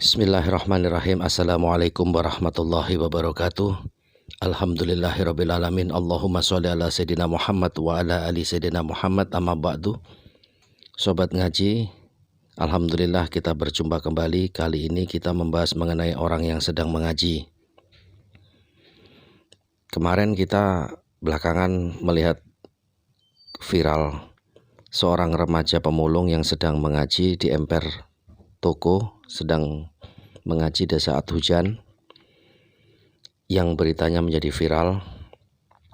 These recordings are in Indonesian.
Bismillahirrahmanirrahim. Assalamualaikum warahmatullahi wabarakatuh. Alhamdulillahirrabbilalamin. Allahumma sholli ala Sayyidina Muhammad wa ala ali Sayyidina Muhammad, amma ba'du. Sobat ngaji, alhamdulillah kita berjumpa kembali. Kali ini kita membahas mengenai orang yang sedang mengaji. Kemarin kita belakangan melihat viral seorang remaja pemulung yang sedang mengaji di emper toko, sedang mengaji di saat hujan, yang beritanya menjadi viral.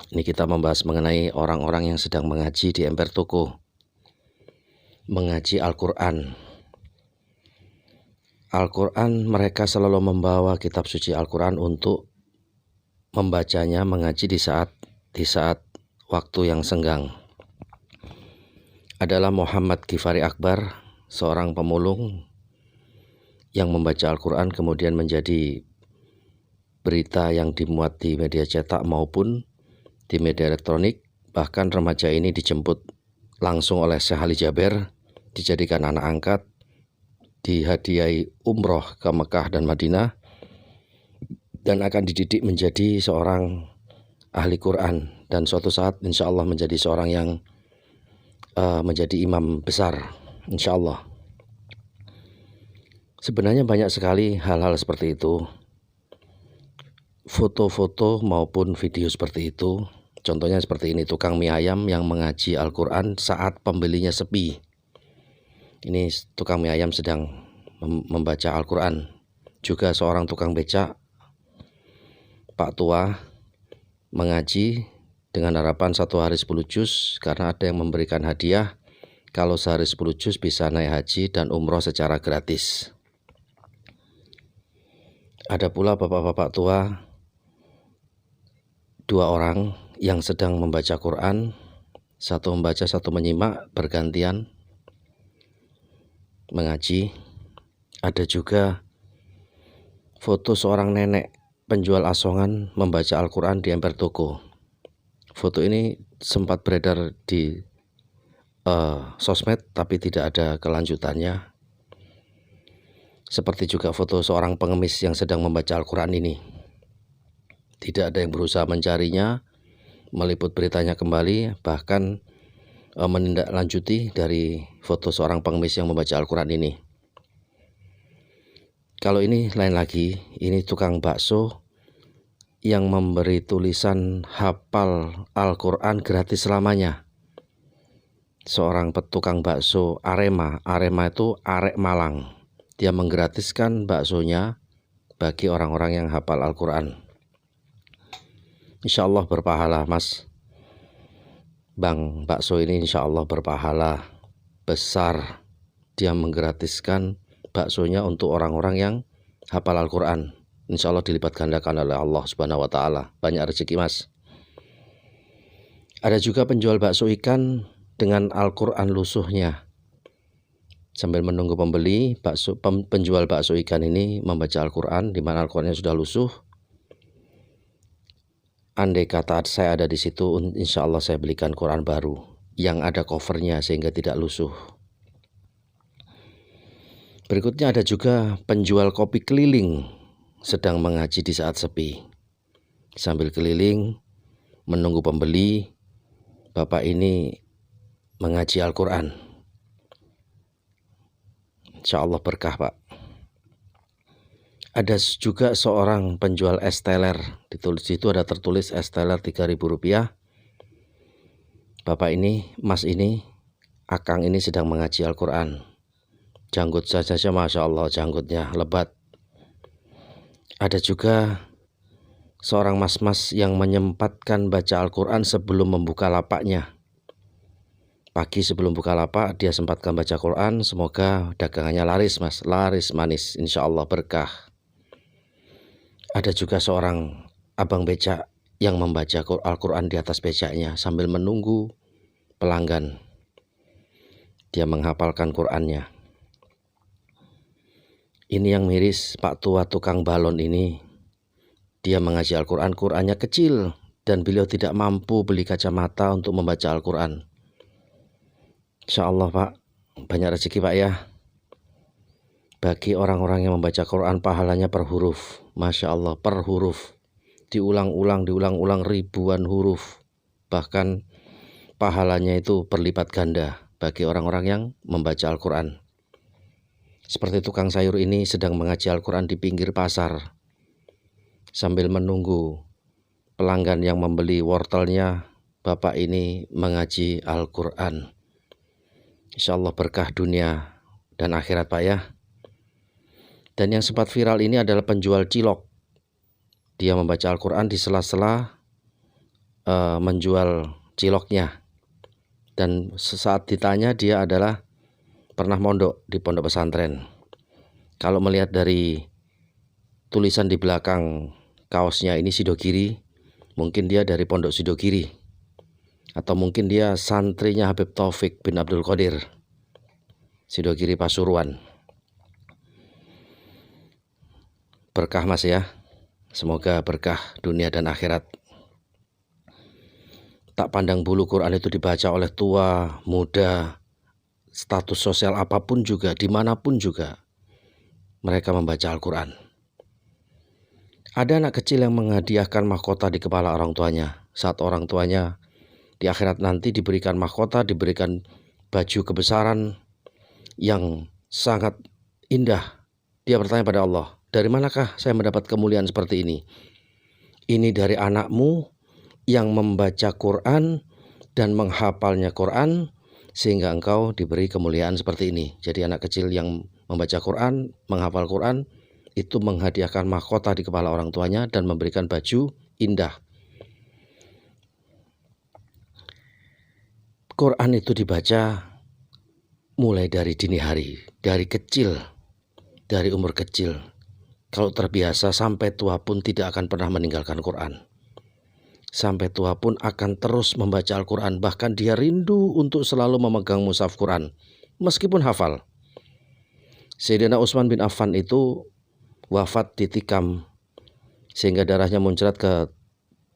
Ini kita membahas mengenai orang-orang yang sedang mengaji di emper toko, mengaji Al-Quran. Al-Quran, mereka selalu membawa kitab suci Al-Quran untuk membacanya, mengaji di saat waktu yang senggang. Adalah Muhammad Ghifari Akbar, seorang pemulung yang membaca Al-Quran kemudian menjadi berita yang dimuat di media cetak maupun di media elektronik. Bahkan remaja ini dijemput langsung oleh Syekh Ali Jaber, dijadikan anak angkat, dihadiahi umroh ke Mekah dan Madinah, dan akan dididik menjadi seorang ahli Quran, dan suatu saat insya Allah menjadi seorang yang menjadi imam besar insya Allah. Sebenarnya banyak sekali hal-hal seperti itu, foto-foto maupun video seperti itu. Contohnya seperti ini, tukang mie ayam yang mengaji Al-Quran saat pembelinya sepi. Ini tukang mie ayam sedang membaca Al-Quran. Juga seorang tukang becak, Pak Tua, mengaji dengan harapan 1 hari 10 juz, karena ada yang memberikan hadiah kalau sehari 10 juz bisa naik haji dan umroh secara gratis. Ada pula bapak-bapak tua, 2 orang yang sedang membaca Quran, satu membaca, satu menyimak, bergantian mengaji. Ada juga foto seorang nenek penjual asongan membaca Al-Quran di emper toko. Foto ini sempat beredar di sosmed tapi tidak ada kelanjutannya. Seperti juga foto seorang pengemis yang sedang membaca Al-Quran ini. Tidak ada yang berusaha mencarinya, meliput beritanya kembali, bahkan menindaklanjuti dari foto seorang pengemis yang membaca Al-Quran ini. Kalau ini lain lagi, ini tukang bakso yang memberi tulisan hafal Al-Quran gratis selamanya. Seorang tukang bakso Arema itu Arek Malang. Dia menggratiskan baksonya bagi orang-orang yang hafal Al-Quran. Insya Allah berpahala, Mas. Bang bakso ini insya Allah berpahala besar. Dia menggratiskan baksonya untuk orang-orang yang hafal Al-Quran. Insya Allah dilipat gandakan oleh Allah Subhanahu wa Ta'ala. Banyak rezeki, Mas. Ada juga penjual bakso ikan dengan Al-Quran lusuhnya. Sambil menunggu pembeli, penjual bakso ikan ini membaca Al-Quran, di mana Al-Qurannya sudah lusuh. Andai kata saya ada di situ, insya Allah saya belikan Quran baru yang ada covernya sehingga tidak lusuh. Berikutnya ada juga penjual kopi keliling sedang mengaji di saat sepi. Sambil keliling menunggu pembeli, bapak ini mengaji Al-Quran. Insya Allah berkah, Pak. Ada juga seorang penjual es teler. Ditulis itu ada tertulis es teler Rp3.000. Bapak ini, Mas ini, Akang ini sedang mengaji Al-Quran. Janggut saja, Masya Allah, janggutnya lebat. Ada juga seorang mas-mas yang menyempatkan baca Al-Quran sebelum membuka lapaknya. Pagi sebelum buka lapak dia sempatkan baca Quran. Semoga dagangannya laris, Mas, laris manis, insya Allah berkah. Ada juga seorang abang becak yang membaca Al-Quran di atas becaknya sambil menunggu pelanggan. Dia menghafalkan Qurannya. Ini yang miris, Pak Tua tukang balon ini. Dia mengaji Al-Quran, Qurannya kecil, dan beliau tidak mampu beli kacamata untuk membaca Al-Quran. Insya Allah, Pak, banyak rezeki, Pak, ya. Bagi orang-orang yang membaca Quran pahalanya per huruf. Masya Allah, per huruf. Diulang-ulang ribuan huruf. Bahkan pahalanya itu berlipat ganda bagi orang-orang yang membaca Al-Quran. Seperti tukang sayur ini sedang mengaji Al-Quran di pinggir pasar sambil menunggu pelanggan yang membeli wortelnya. Bapak ini mengaji Al-Quran. Insya Allah berkah dunia dan akhirat Pak ya. Dan yang sempat viral ini adalah penjual cilok. Dia membaca Al-Quran di sela-sela menjual ciloknya. Dan saat ditanya dia adalah pernah mondok di pondok pesantren. Kalau melihat dari tulisan di belakang kaosnya ini Sidogiri, mungkin dia dari pondok Sidogiri. Atau mungkin dia santrinya Habib Taufik bin Abdul Qadir, Sidogiri Pasuruan. Berkah Mas ya. Semoga berkah dunia dan akhirat. Tak pandang bulu Quran itu dibaca oleh tua, muda, status sosial apapun juga, dimanapun juga mereka membaca Al-Quran. Ada anak kecil yang menghadiahkan mahkota di kepala orang tuanya. Saat orang tuanya di akhirat nanti diberikan mahkota, diberikan baju kebesaran yang sangat indah. Dia bertanya pada Allah, dari manakah saya mendapat kemuliaan seperti ini? Ini dari anakmu yang membaca Quran dan menghafalnya Quran sehingga engkau diberi kemuliaan seperti ini. Jadi anak kecil yang membaca Quran, menghafal Quran itu menghadiahkan mahkota di kepala orang tuanya dan memberikan baju indah. Quran itu dibaca mulai dari dini hari, dari kecil, dari umur kecil. Kalau terbiasa sampai tua pun tidak akan pernah meninggalkan Quran. Sampai tua pun akan terus membaca Al-Quran. Bahkan dia rindu untuk selalu memegang mushaf Quran meskipun hafal. Sayyidina Utsman bin Affan itu wafat ditikam sehingga darahnya muncrat ke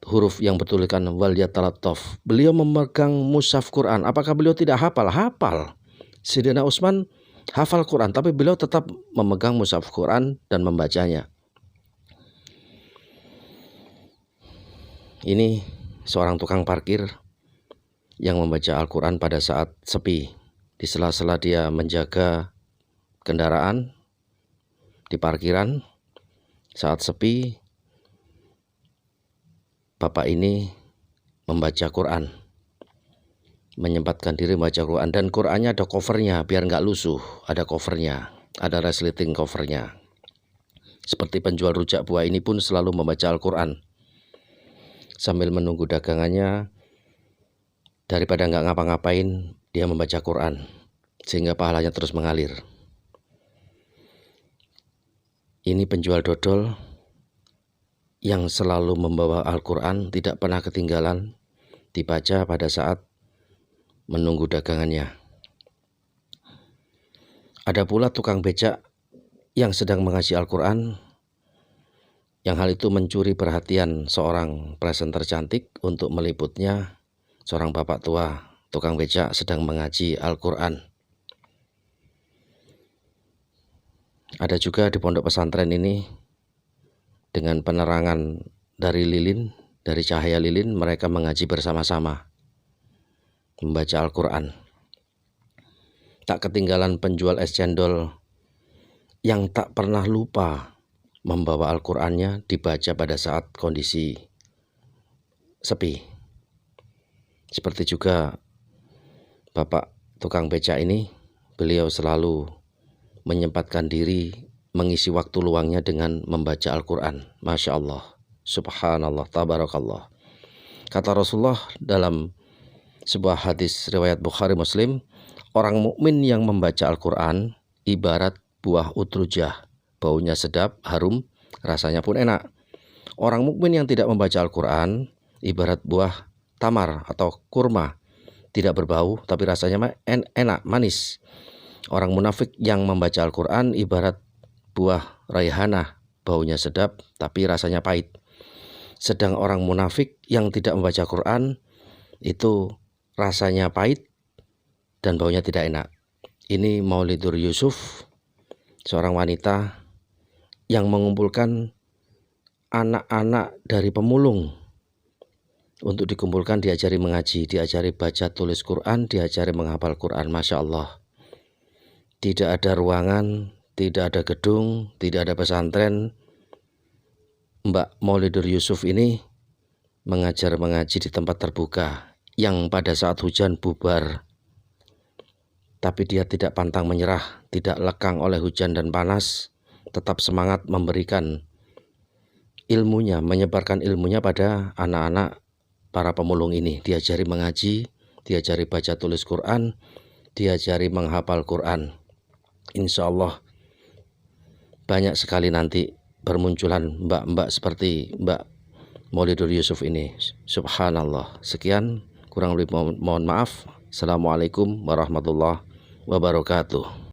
huruf yang bertuliskan wal yatalattaf. Beliau memegang mushaf Quran. Apakah beliau tidak hafal? Hafal. Sayyidina Utsman hafal Quran, tapi beliau tetap memegang mushaf Quran dan membacanya. Ini seorang tukang parkir yang membaca Al-Quran pada saat sepi. Di sela-sela dia menjaga kendaraan di parkiran, saat sepi, bapak ini membaca Quran, menyempatkan diri membaca Quran. Dan Qurannya ada covernya, biar nggak lusuh, ada covernya, ada resleting covernya. Seperti penjual rujak buah ini pun selalu membaca Al-Quran sambil menunggu dagangannya. Daripada nggak ngapa-ngapain, dia membaca Quran sehingga pahalanya terus mengalir. Ini penjual dodol yang selalu membawa Al-Quran, tidak pernah ketinggalan dibaca pada saat menunggu dagangannya. Ada pula tukang becak yang sedang mengaji Al-Quran, yang hal itu mencuri perhatian seorang presenter cantik untuk meliputnya. Seorang bapak tua tukang becak sedang mengaji Al-Quran. Ada juga di pondok pesantren ini, dengan penerangan dari lilin, dari cahaya lilin, mereka mengaji bersama-sama, membaca Al-Quran. Tak ketinggalan penjual es cendol yang tak pernah lupa membawa Al-Qurannya dibaca pada saat kondisi sepi. Seperti juga bapak tukang becak ini, beliau selalu menyempatkan diri mengisi waktu luangnya dengan membaca Al-Quran. Masya Allah, subhanallah, tabarakallah. Kata Rasulullah dalam sebuah hadis riwayat Bukhari Muslim, orang mukmin yang membaca Al-Quran ibarat buah utrujah, baunya sedap, harum, rasanya pun enak. Orang mukmin yang tidak membaca Al-Quran ibarat buah tamar atau kurma, tidak berbau tapi rasanya enak, manis. Orang munafik yang membaca Al-Quran ibarat buah raihanah, baunya sedap tapi rasanya pahit. Sedang orang munafik yang tidak membaca Quran itu rasanya pahit dan baunya tidak enak. Ini Maulidur Yusuf seorang wanita yang mengumpulkan anak-anak dari pemulung untuk dikumpulkan, diajari mengaji, diajari baca tulis Quran, diajari menghafal Quran. Masya Allah. Tidak ada ruangan, tidak ada gedung, tidak ada pesantren. Mbak Maulidur Yusuf ini mengajar mengaji di tempat terbuka yang pada saat hujan bubar. Tapi dia tidak pantang menyerah, tidak lekang oleh hujan dan panas, tetap semangat memberikan ilmunya, menyebarkan ilmunya pada anak-anak para pemulung ini. Diajari mengaji, diajari baca tulis Quran, diajari menghafal Quran. Insya Allah banyak sekali nanti bermunculan mbak-mbak seperti Mbak Maulidur Yusuf ini. Subhanallah. Sekian, kurang lebih mohon maaf. Assalamualaikum warahmatullahi wabarakatuh.